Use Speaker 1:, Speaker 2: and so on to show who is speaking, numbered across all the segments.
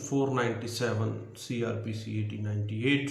Speaker 1: 497 CRPC 1898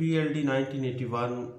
Speaker 1: PLD 1981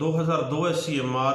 Speaker 1: 2002 SCMR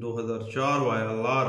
Speaker 1: 2004 YLR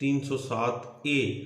Speaker 1: 307A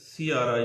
Speaker 1: CRI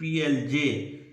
Speaker 1: PLJ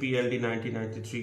Speaker 1: PLD 1993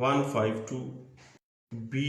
Speaker 1: 152B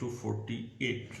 Speaker 1: 248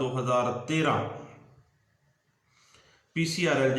Speaker 1: 2013 PCRLJ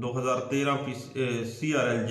Speaker 1: 2013 CRLJ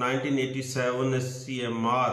Speaker 1: 1987 SCMR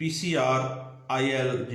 Speaker 1: PCR ILJ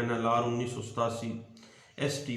Speaker 1: NLR 1987 ST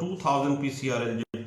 Speaker 1: 2000 PCRLJ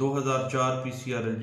Speaker 1: 2004 PCRLJ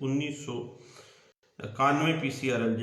Speaker 1: 1991 PCRLJ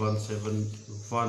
Speaker 1: 171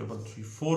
Speaker 1: 334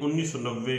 Speaker 1: 1990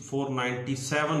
Speaker 1: 497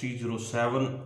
Speaker 1: 307